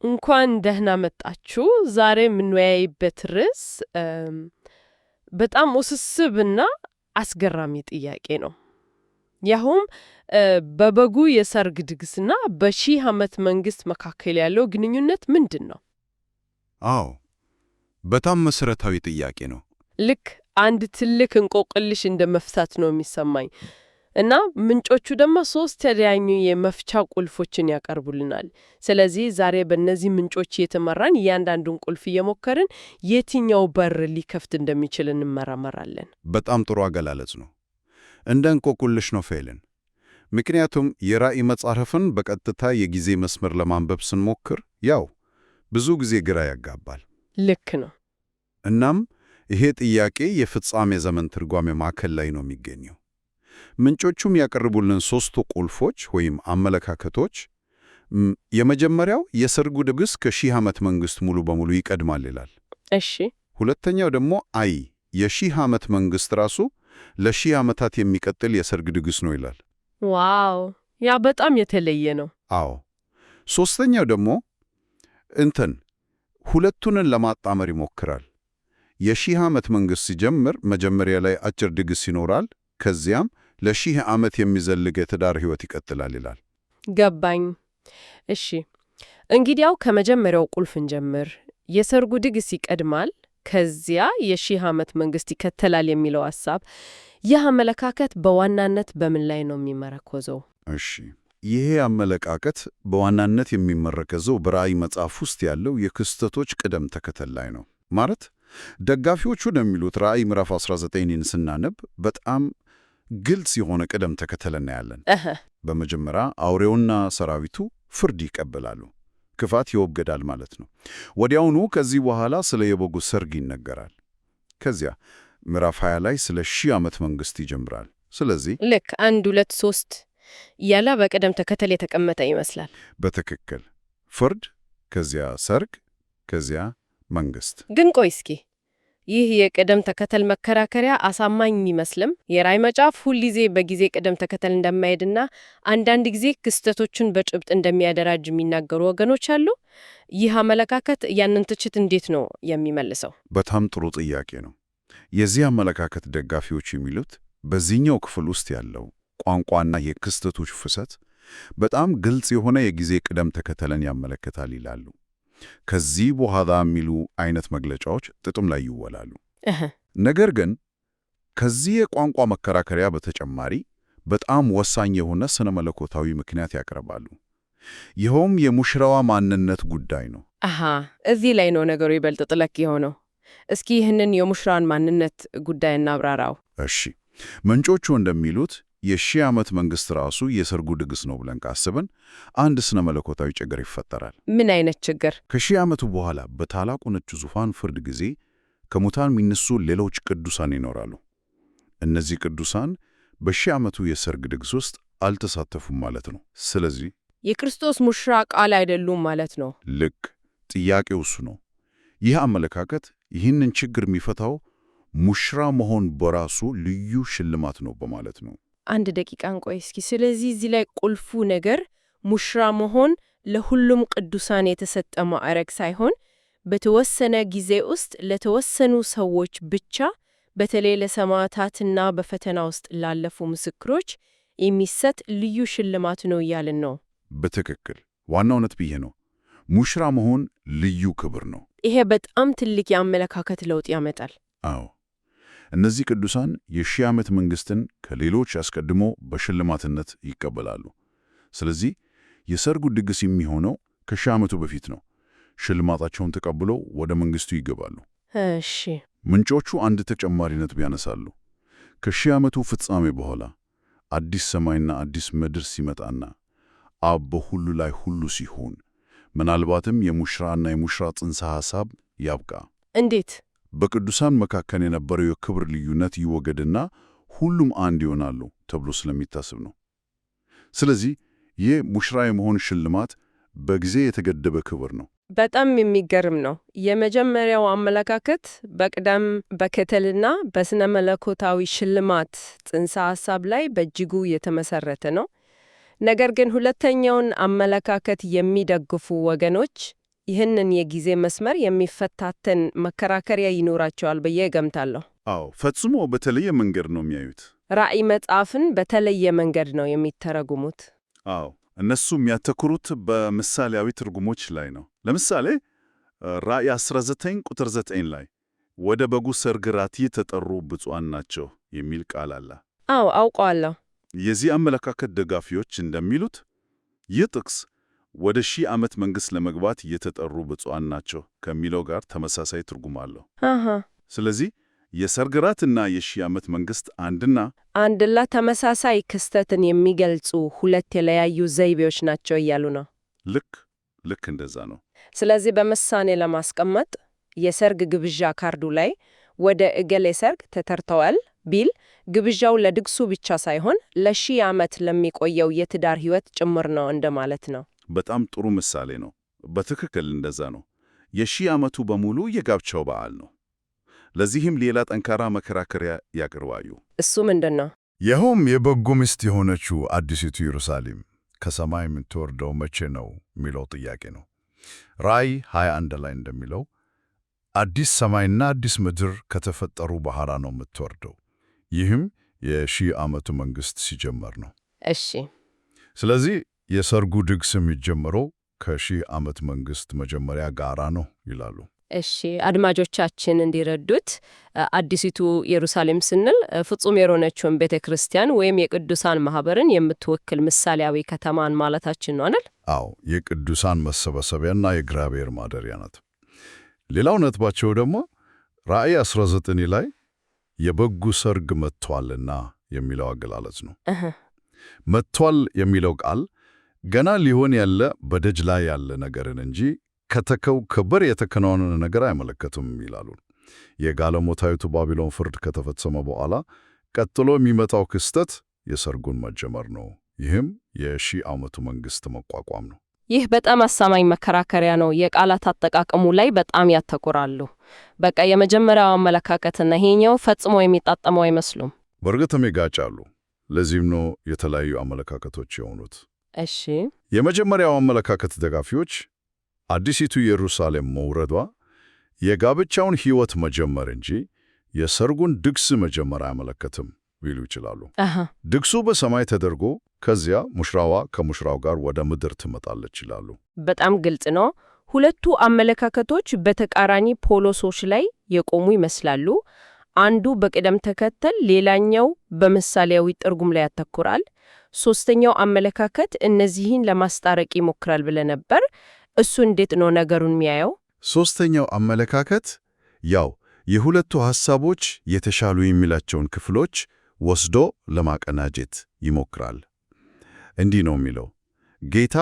እንኳን ደህና መጣችሁ። ዛሬ የምንወያይበት ርዕስ በጣም ውስብስብና አስገራሚ ጥያቄ ነው። ያውም በበጉ የሰርግ ድግስና በሺህ ዓመት መንግሥት መካከል ያለው ግንኙነት ምንድን ነው? አዎ፣ በጣም መሰረታዊ ጥያቄ ነው። ልክ አንድ ትልቅ እንቆቅልሽ እንደ መፍታት ነው የሚሰማኝ። እና ምንጮቹ ደግሞ ሶስት የተለያዩ የመፍቻ ቁልፎችን ያቀርቡልናል። ስለዚህ ዛሬ በእነዚህ ምንጮች የተመራን እያንዳንዱን ቁልፍ እየሞከርን የትኛው በር ሊከፍት እንደሚችል እንመራመራለን። በጣም ጥሩ አገላለጽ ነው። እንደ እንቆቅልሽ ነው ፌልን። ምክንያቱም የራእይ መጽሐፍን በቀጥታ የጊዜ መስመር ለማንበብ ስንሞክር ያው ብዙ ጊዜ ግራ ያጋባል። ልክ ነው። እናም ይሄ ጥያቄ የፍጻሜ ዘመን ትርጓሜ ማዕከል ላይ ነው የሚገኘው። ምንጮቹም ያቀርቡልን ሶስቱ ቁልፎች ወይም አመለካከቶች፣ የመጀመሪያው የሰርጉ ድግስ ከሺህ ዓመት መንግሥት ሙሉ በሙሉ ይቀድማል ይላል። እሺ። ሁለተኛው ደግሞ የሺህ ዓመት መንግሥት ራሱ ለሺህ ዓመታት የሚቀጥል የሰርግ ድግስ ነው ይላል። ዋው! ያ በጣም የተለየ ነው። አዎ። ሦስተኛው ደግሞ ሁለቱንን ለማጣመር ይሞክራል። የሺህ ዓመት መንግሥት ሲጀምር መጀመሪያ ላይ አጭር ድግስ ይኖራል፣ ከዚያም ለሺህ ዓመት የሚዘልቅ የትዳር ሕይወት ይቀጥላል ይላል። ገባኝ። እሺ፣ እንግዲያው ከመጀመሪያው ቁልፍ እንጀምር። የሰርጉ ድግስ ይቀድማል፣ ከዚያ የሺህ ዓመት መንግሥት ይከተላል የሚለው ሐሳብ፣ ይህ አመለካከት በዋናነት በምን ላይ ነው የሚመረኮዘው? እሺ፣ ይሄ አመለካከት በዋናነት የሚመረከዘው በራእይ መጽሐፍ ውስጥ ያለው የክስተቶች ቅደም ተከተል ላይ ነው። ማለት ደጋፊዎቹ እንደሚሉት ራእይ ምዕራፍ 19ን ስናነብ በጣም ግልጽ የሆነ ቅደም ተከተል እናያለን። በመጀመሪያ አውሬውና ሰራዊቱ ፍርድ ይቀበላሉ፣ ክፋት ይወገዳል ማለት ነው። ወዲያውኑ ከዚህ በኋላ ስለ የበጉ ሰርግ ይነገራል። ከዚያ ምዕራፍ 20 ላይ ስለ ሺህ ዓመት መንግሥት ይጀምራል። ስለዚህ ልክ 1 2 3 እያለ በቅደም ተከተል የተቀመጠ ይመስላል። በትክክል ፍርድ፣ ከዚያ ሰርግ፣ ከዚያ መንግሥት። ግን ቆይ እስኪ ይህ የቅደም ተከተል መከራከሪያ አሳማኝ ይመስልም? የራእይ መጽሐፍ ሁልጊዜ በጊዜ ቅደም ተከተል እንደማይሄድና አንዳንድ ጊዜ ክስተቶችን በጭብጥ እንደሚያደራጅ የሚናገሩ ወገኖች አሉ። ይህ አመለካከት ያንን ትችት እንዴት ነው የሚመልሰው? በጣም ጥሩ ጥያቄ ነው። የዚህ አመለካከት ደጋፊዎች የሚሉት በዚህኛው ክፍል ውስጥ ያለው ቋንቋና የክስተቶች ፍሰት በጣም ግልጽ የሆነ የጊዜ ቅደም ተከተልን ያመለክታል ይላሉ። ከዚህ በኋላ የሚሉ አይነት መግለጫዎች ጥቅም ላይ ይወላሉ። ነገር ግን ከዚህ የቋንቋ መከራከሪያ በተጨማሪ በጣም ወሳኝ የሆነ ስነ መለኮታዊ ምክንያት ያቀርባሉ። ይኸውም የሙሽራዋ ማንነት ጉዳይ ነው። እዚህ ላይ ነው ነገሩ ይበልጥ ጥልቅ የሆነው። እስኪ ይህንን የሙሽራን ማንነት ጉዳይ እናብራራው። እሺ፣ ምንጮቹ እንደሚሉት የሺህ ዓመት መንግሥት ራሱ የሰርጉ ድግስ ነው ብለን ካስብን አንድ ስነ መለኮታዊ ችግር ይፈጠራል። ምን አይነት ችግር? ከሺህ ዓመቱ በኋላ በታላቁ ነጭ ዙፋን ፍርድ ጊዜ ከሙታን የሚነሱ ሌሎች ቅዱሳን ይኖራሉ። እነዚህ ቅዱሳን በሺህ ዓመቱ የሰርግ ድግስ ውስጥ አልተሳተፉም ማለት ነው። ስለዚህ የክርስቶስ ሙሽራ ቃል አይደሉም ማለት ነው። ልክ። ጥያቄው እሱ ነው። ይህ አመለካከት ይህንን ችግር የሚፈታው ሙሽራ መሆን በራሱ ልዩ ሽልማት ነው በማለት ነው። አንድ ደቂቃን ቆይ እስኪ። ስለዚህ እዚህ ላይ ቁልፉ ነገር ሙሽራ መሆን ለሁሉም ቅዱሳን የተሰጠ ማዕረግ ሳይሆን በተወሰነ ጊዜ ውስጥ ለተወሰኑ ሰዎች ብቻ፣ በተለይ ለሰማዕታትና በፈተና ውስጥ ላለፉ ምስክሮች የሚሰጥ ልዩ ሽልማት ነው እያልን ነው። በትክክል። ዋናው ነጥብ ይሄ ነው። ሙሽራ መሆን ልዩ ክብር ነው። ይሄ በጣም ትልቅ የአመለካከት ለውጥ ያመጣል። አዎ። እነዚህ ቅዱሳን የሺህ ዓመት መንግሥትን ከሌሎች አስቀድሞ በሽልማትነት ይቀበላሉ። ስለዚህ የሰርጉ ድግስ የሚሆነው ከሺህ ዓመቱ በፊት ነው። ሽልማታቸውን ተቀብለው ወደ መንግሥቱ ይገባሉ። እሺ። ምንጮቹ አንድ ተጨማሪ ነጥብ ያነሳሉ። ከሺህ ዓመቱ ፍጻሜ በኋላ አዲስ ሰማይና አዲስ ምድር ሲመጣና አብ በሁሉ ላይ ሁሉ ሲሆን ምናልባትም የሙሽራና የሙሽራ ጽንሰ ሐሳብ ያብቃ። እንዴት? በቅዱሳን መካከል የነበረው የክብር ልዩነት ይወገድና ሁሉም አንድ ይሆናሉ ተብሎ ስለሚታስብ ነው። ስለዚህ ይህ ሙሽራ የመሆን ሽልማት በጊዜ የተገደበ ክብር ነው። በጣም የሚገርም ነው። የመጀመሪያው አመለካከት በቅደም በከተልና በስነ መለኮታዊ ሽልማት ጽንሰ ሐሳብ ላይ በእጅጉ የተመሰረተ ነው። ነገር ግን ሁለተኛውን አመለካከት የሚደግፉ ወገኖች ይህንን የጊዜ መስመር የሚፈታተን መከራከሪያ ይኖራቸዋል ብዬ እገምታለሁ። አዎ፣ ፈጽሞ በተለየ መንገድ ነው የሚያዩት። ራእይ መጽሐፍን በተለየ መንገድ ነው የሚተረጉሙት። አዎ፣ እነሱ የሚያተኩሩት በምሳሌያዊ ትርጉሞች ላይ ነው። ለምሳሌ ራእይ 19 ቁጥር 9 ላይ ወደ በጉ ሰርግ ራት የተጠሩ ብፁዓን ናቸው የሚል ቃል አለ። አዎ፣ አውቀዋለሁ። የዚህ አመለካከት ደጋፊዎች እንደሚሉት ይህ ጥቅስ ወደ 1000 ዓመት መንግሥት ለመግባት የተጠሩ ብፁዓን ናቸው ከሚለው ጋር ተመሳሳይ ትርጉም አለው። ስለዚህ የሰርግ ራትና የ1000 ዓመት መንግሥት አንድና ተመሳሳይ ክስተትን የሚገልጹ ሁለት የተለያዩ ዘይቤዎች ናቸው እያሉ ነው። ልክ እንደዛ ነው። ስለዚህ በምሳሌ ለማስቀመጥ የሰርግ ግብዣ ካርዱ ላይ ወደ እገሌ ሰርግ ተጠርተዋል ቢል ግብዣው ለድግሱ ብቻ ሳይሆን ለ1000 ዓመት ለሚቆየው የትዳር ሕይወት ጭምር ነው እንደማለት ነው። በጣም ጥሩ ምሳሌ ነው። በትክክል እንደዛ ነው። የ1000 ዓመቱ በሙሉ የጋብቻው በዓል ነው። ለዚህም ሌላ ጠንካራ መከራከሪያ ያቀርባሉ። እሱ ምንድን ነው? ይኸውም የበጉ ሚስት የሆነችው አዲሲቱ ኢየሩሳሌም ከሰማይ የምትወርደው መቼ ነው የሚለው ጥያቄ ነው። ራእይ 21 ላይ እንደሚለው አዲስ ሰማይና አዲስ ምድር ከተፈጠሩ በኋላ ነው የምትወርደው። ይህም የ1000 ዓመቱ መንግሥት ሲጀመር ነው። እሺ። ስለዚህ የሰርጉ ድግስ የሚጀምረው ከ1000 ዓመት መንግሥት መጀመሪያ ጋራ ነው ይላሉ። እሺ፣ አድማጮቻችን እንዲረዱት አዲሲቱ ኢየሩሳሌም ስንል ፍጹም የሆነችውን ቤተ ክርስቲያን ወይም የቅዱሳን ማኅበርን የምትወክል ምሳሌያዊ ከተማን ማለታችን ነው አይደል? አዎ፣ የቅዱሳን መሰብሰቢያና የእግዚአብሔር ማደሪያ ናት። ሌላው ነጥባቸው ደግሞ ራእይ 19 ላይ የበጉ ሰርግ መጥቷልና የሚለው አገላለጽ ነው። መጥቷል የሚለው ቃል ገና ሊሆን ያለ በደጅ ላይ ያለ ነገርን እንጂ ከተከው ክብር የተከናወነ ነገር አይመለከትም ይላሉ። የጋለሞታይቱ ባቢሎን ፍርድ ከተፈጸመ በኋላ ቀጥሎ የሚመጣው ክስተት የሰርጉን መጀመር ነው። ይህም የ1000 ዓመቱ መንግሥት መቋቋም ነው። ይህ በጣም አሳማኝ መከራከሪያ ነው። የቃላት አጠቃቀሙ ላይ በጣም ያተኩራሉ። በቃ የመጀመሪያው አመለካከትና ይሄኛው ፈጽሞ የሚጣጣሙ አይመስሉም። በእርግጥም ይጋጫሉ። ለዚህም ነው የተለያዩ አመለካከቶች የሆኑት። እሺ፣ የመጀመሪያው አመለካከት ደጋፊዎች አዲሲቱ ኢየሩሳሌም መውረዷ የጋብቻውን ሕይወት መጀመር እንጂ የሰርጉን ድግስ መጀመር አይመለከትም ሊሉ ይችላሉ። ድግሱ በሰማይ ተደርጎ ከዚያ ሙሽራዋ ከሙሽራው ጋር ወደ ምድር ትመጣለች ይላሉ። በጣም ግልጽ ነው። ሁለቱ አመለካከቶች በተቃራኒ ፖሎሶች ላይ የቆሙ ይመስላሉ። አንዱ በቅደም ተከተል፣ ሌላኛው በምሳሌያዊ ትርጉም ላይ ያተኩራል። ሶስተኛው አመለካከት እነዚህን ለማስታረቅ ይሞክራል ብለ ነበር። እሱ እንዴት ነው ነገሩን የሚያየው? ሶስተኛው አመለካከት ያው የሁለቱ ሐሳቦች የተሻሉ የሚላቸውን ክፍሎች ወስዶ ለማቀናጀት ይሞክራል። እንዲህ ነው የሚለው፣ ጌታ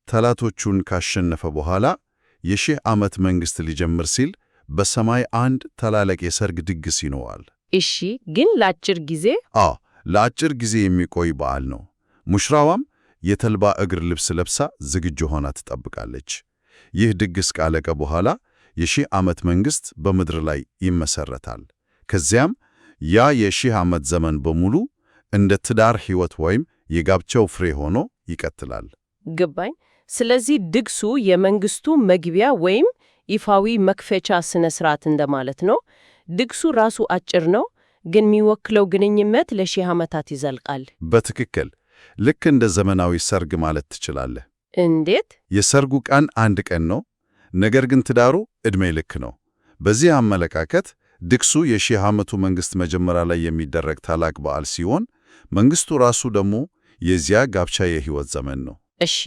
ጠላቶቹን ካሸነፈ በኋላ የ1000 ዓመት መንግሥት ሊጀምር ሲል በሰማይ አንድ ታላቅ የሰርግ ድግስ ይኖራል። እሺ፣ ግን ለአጭር ጊዜ? ለአጭር ጊዜ የሚቆይ በዓል ነው። ሙሽራዋም የተልባ እግር ልብስ ለብሳ ዝግጁ ሆና ትጠብቃለች። ይህ ድግስ ካለቀ በኋላ የ1000 ዓመት መንግሥት በምድር ላይ ይመሰረታል። ከዚያም ያ የ1000 ዓመት ዘመን በሙሉ እንደ ትዳር ሕይወት ወይም የጋብቻው ፍሬ ሆኖ ይቀጥላል። ገባኝ። ስለዚህ ድግሱ የመንግስቱ መግቢያ ወይም ይፋዊ መክፈቻ ስነ ስርዓት እንደማለት ነው። ድግሱ ራሱ አጭር ነው፣ ግን የሚወክለው ግንኙነት ለ1000 ዓመታት ይዘልቃል። በትክክል ልክ እንደ ዘመናዊ ሰርግ ማለት ትችላለህ። እንዴት? የሰርጉ ቀን አንድ ቀን ነው፣ ነገር ግን ትዳሩ ዕድሜ ልክ ነው። በዚህ አመለካከት ድግሱ የ1000 ዓመቱ መንግሥት መጀመሪያ ላይ የሚደረግ ታላቅ በዓል ሲሆን፣ መንግሥቱ ራሱ ደግሞ የዚያ ጋብቻ የሕይወት ዘመን ነው። እሺ፣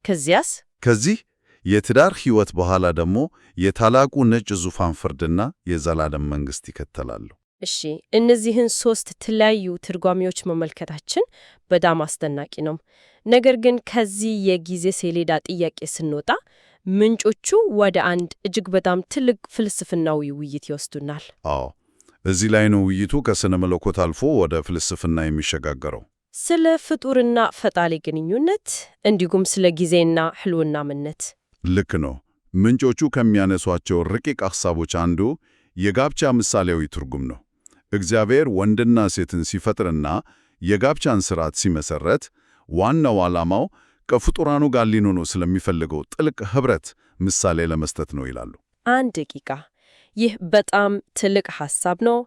ከዚያስ? ከዚህ የትዳር ሕይወት በኋላ ደግሞ የታላቁ ነጭ ዙፋን ፍርድና የዘላለም መንግሥት ይከተላሉ። እሺ፣ እነዚህን 3 የተለያዩ ትርጓሜዎች መመልከታችን በጣም አስደናቂ ነው። ነገር ግን ከዚህ የጊዜ ሰሌዳ ጥያቄ ስንወጣ ምንጮቹ ወደ አንድ እጅግ በጣም ትልቅ ፍልስፍናዊ ውይይት ይወስዱናል። አዎ፣ እዚህ ላይ ነው ውይይቱ ከስነ መለኮት አልፎ ወደ ፍልስፍና የሚሸጋገረው። ስለ ፍጡርና ፈጣሪ ግንኙነት እንዲሁም ስለ ጊዜና ሕልውና ምንነት። ልክ ነው። ምንጮቹ ከሚያነሷቸው ረቂቅ ሐሳቦች አንዱ የጋብቻ ምሳሌያዊ ትርጉም ነው። እግዚአብሔር ወንድና ሴትን ሲፈጥርና የጋብቻን ሥርዓት ሲመሠረት ዋናው ዓላማው ከፍጡራኑ ጋር ሊኖሩ ስለሚፈልገው ጥልቅ ኅብረት ምሳሌ ለመስጠት ነው ይላሉ። አንድ ደቂቃ። ይህ በጣም ትልቅ ሐሳብ ነው።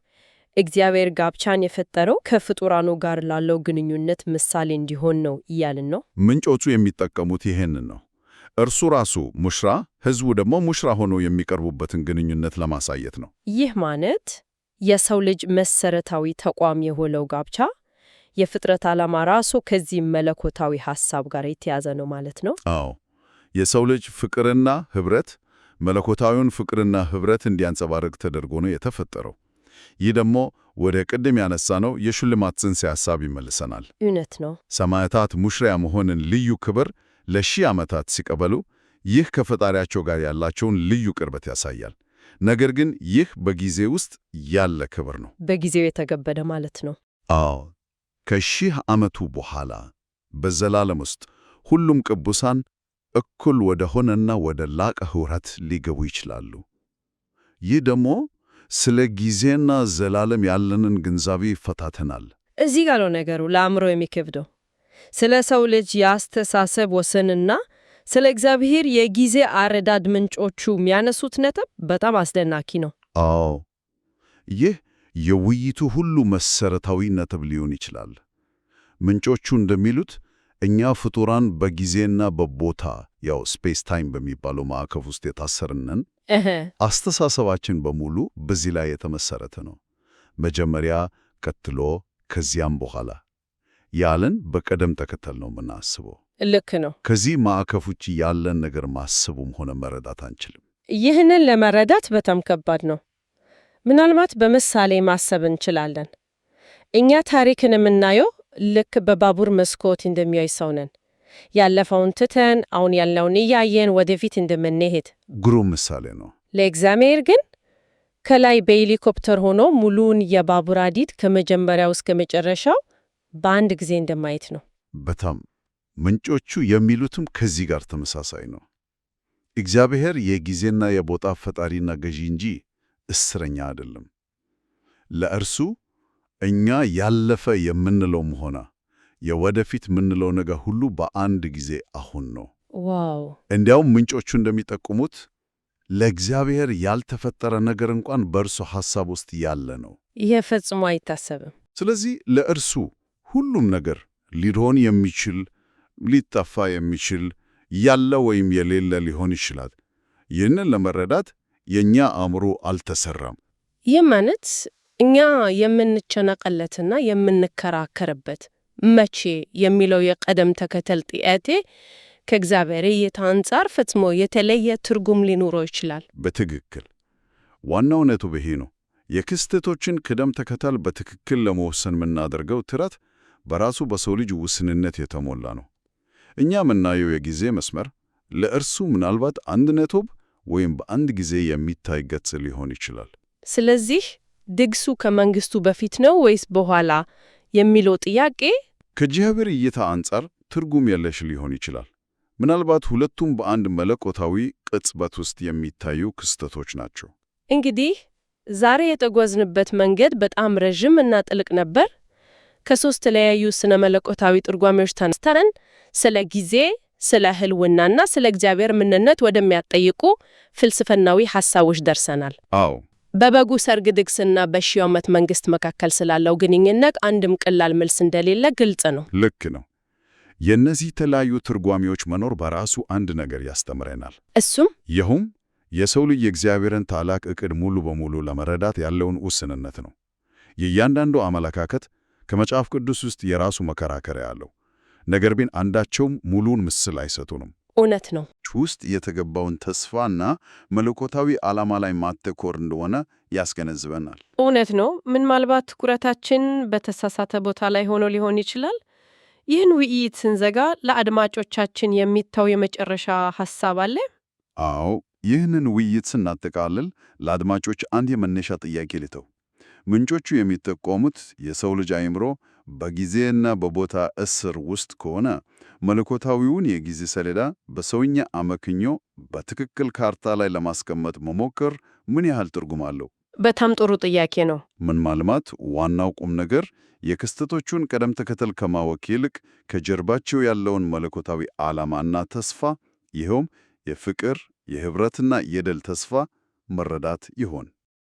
እግዚአብሔር ጋብቻን የፈጠረው ከፍጡራኑ ጋር ላለው ግንኙነት ምሳሌ እንዲሆን ነው እያልን ነው። ምንጮቹ የሚጠቀሙት ይሄንን ነው። እርሱ ራሱ ሙሽራ፣ ሕዝቡ ደግሞ ሙሽራ ሆኖ የሚቀርቡበትን ግንኙነት ለማሳየት ነው። ይህ ማለት የሰው ልጅ መሰረታዊ ተቋም የሆነው ጋብቻ የፍጥረት ዓላማ ራሱ ከዚህ መለኮታዊ ሐሳብ ጋር የተያዘ ነው ማለት ነው። አዎ፣ የሰው ልጅ ፍቅርና ኅብረት መለኮታዊውን ፍቅርና ኅብረት እንዲያንጸባርቅ ተደርጎ ነው የተፈጠረው። ይህ ደግሞ ወደ ቅድም ያነሳነው የሽልማት ጽንሰ ሐሳብ ይመልሰናል። እውነት ነው። ሰማዕታት ሙሽራ መሆንን ልዩ ክብር ለሺህ ዓመታት ሲቀበሉ ይህ ከፈጣሪያቸው ጋር ያላቸውን ልዩ ቅርበት ያሳያል። ነገር ግን ይህ በጊዜ ውስጥ ያለ ክብር ነው። በጊዜው የተገበደ ማለት ነው። አዎ፣ ከሺህ ዓመቱ በኋላ በዘላለም ውስጥ ሁሉም ቅዱሳን እኩል ወደ ሆነና ወደ ላቀ ኅብረት ሊገቡ ይችላሉ። ይህ ደግሞ ስለ ጊዜና ዘላለም ያለንን ግንዛቤ ይፈታተናል። እዚህ ጋር ነው ነገሩ ለአእምሮ የሚከብደው። ስለ ሰው ልጅ የአስተሳሰብ ወሰንና ስለ እግዚአብሔር የጊዜ አረዳድ ምንጮቹ የሚያነሱት ነጥብ በጣም አስደናቂ ነው። አዎ፣ ይህ የውይይቱ ሁሉ መሰረታዊ ነጥብ ሊሆን ይችላል። ምንጮቹ እንደሚሉት እኛ ፍጡራን በጊዜና በቦታ ያው ስፔስ ታይም በሚባለው ማዕቀፍ ውስጥ የታሰርነን፣ አስተሳሰባችን በሙሉ በዚህ ላይ የተመሰረተ ነው። መጀመሪያ፣ ቀጥሎ፣ ከዚያም በኋላ ያለን በቅደም ተከተል ነው የምናስበው። ልክ ነው። ከዚህ ማዕቀፍ ውጭ ያለን ነገር ማሰቡም ሆነ መረዳት አንችልም። ይህንን ለመረዳት በጣም ከባድ ነው። ምናልባት በምሳሌ ማሰብ እንችላለን። እኛ ታሪክን የምናየው ልክ በባቡር መስኮት እንደሚያይ ሰው ነን። ያለፈውን ትተን አሁን ያለውን እያየን ወደፊት እንደምንሄድ ግሩም ምሳሌ ነው። ለእግዚአብሔር ግን ከላይ በሄሊኮፕተር ሆኖ ሙሉውን የባቡር ሐዲድ ከመጀመሪያው እስከ መጨረሻው በአንድ ጊዜ እንደማየት ነው። በጣም ምንጮቹ የሚሉትም ከዚህ ጋር ተመሳሳይ ነው። እግዚአብሔር የጊዜና የቦታ ፈጣሪና ገዢ እንጂ እስረኛ አይደለም። ለእርሱ እኛ ያለፈ የምንለውም ሆነ የወደፊት የምንለው ነገር ሁሉ በአንድ ጊዜ አሁን ነው። ዋው! እንዲያውም ምንጮቹ እንደሚጠቁሙት ለእግዚአብሔር ያልተፈጠረ ነገር እንኳን በእርሱ ሐሳብ ውስጥ ያለ ነው። ይህ ፈጽሞ አይታሰብም። ስለዚህ ለእርሱ ሁሉም ነገር ሊሆን የሚችል ሊጠፋ የሚችል ያለ ወይም የሌለ ሊሆን ይችላል። ይህንን ለመረዳት የእኛ አእምሮ አልተሰራም። ይህ ማለት እኛ የምንጨነቅለትና የምንከራከርበት መቼ የሚለው የቅደም ተከተል ጥያቄ ከእግዚአብሔር እይታ አንጻር ፈጽሞ የተለየ ትርጉም ሊኖረው ይችላል። በትክክል ዋናው ነጥብ ይሄ ነው። የክስተቶችን ቅደም ተከተል በትክክል ለመወሰን የምናደርገው ጥረት በራሱ በሰው ልጅ ውስንነት የተሞላ ነው። እኛ የምናየው የጊዜ መስመር ለእርሱ ምናልባት አንድ ነጥብ ወይም በአንድ ጊዜ የሚታይ ገጽ ሊሆን ይችላል። ስለዚህ ድግሱ ከመንግስቱ በፊት ነው ወይስ በኋላ የሚለው ጥያቄ ከእግዚአብሔር እይታ አንጻር ትርጉም የለሽ ሊሆን ይችላል። ምናልባት ሁለቱም በአንድ መለኮታዊ ቅጽበት ውስጥ የሚታዩ ክስተቶች ናቸው። እንግዲህ ዛሬ የተጓዝንበት መንገድ በጣም ረዥም እና ጥልቅ ነበር። ከሶስት የተለያዩ ስነ መለኮታዊ ትርጓሜዎች ተነስተን ስለ ጊዜ፣ ስለ ህልውናና ስለ እግዚአብሔር ምንነት ወደሚያጠይቁ ፍልስፍናዊ ሐሳቦች ደርሰናል። አዎ፣ በበጉ ሰርግ ድግስና በሺው ዓመት መንግስት መካከል ስላለው ግንኙነት አንድም ቀላል መልስ እንደሌለ ግልጽ ነው። ልክ ነው። የእነዚህ የተለያዩ ትርጓሜዎች መኖር በራሱ አንድ ነገር ያስተምረናል። እሱም ይህም የሰው ልጅ የእግዚአብሔርን ታላቅ ዕቅድ ሙሉ በሙሉ ለመረዳት ያለውን ውስንነት ነው። የእያንዳንዱ አመለካከት ከመጽሐፍ ቅዱስ ውስጥ የራሱ መከራከሪያ አለው። ነገር ግን አንዳቸውም ሙሉውን ምስል አይሰጡንም። እውነት ነው። ውስጥ የተገባውን ተስፋና መለኮታዊ ዓላማ ላይ ማተኮር እንደሆነ ያስገነዝበናል። እውነት ነው። ምናልባት ትኩረታችን በተሳሳተ ቦታ ላይ ሆኖ ሊሆን ይችላል። ይህን ውይይት ስንዘጋ ለአድማጮቻችን የሚታው የመጨረሻ ሐሳብ አለ? አዎ፣ ይህንን ውይይት ስናጠቃልል ለአድማጮች አንድ የመነሻ ጥያቄ ልተው። ምንጮቹ የሚጠቆሙት የሰው ልጅ አእምሮ በጊዜና በቦታ እስር ውስጥ ከሆነ መለኮታዊውን የጊዜ ሰሌዳ በሰውኛ አመክንዮ በትክክል ካርታ ላይ ለማስቀመጥ መሞከር ምን ያህል ትርጉም አለው? በጣም ጥሩ ጥያቄ ነው። ምን ማልማት ዋናው ቁም ነገር የክስተቶቹን ቅደም ተከተል ከማወቅ ይልቅ ከጀርባቸው ያለውን መለኮታዊ ዓላማና ተስፋ ይኸውም የፍቅር፣ የኅብረትና የድል ተስፋ መረዳት ይሆን?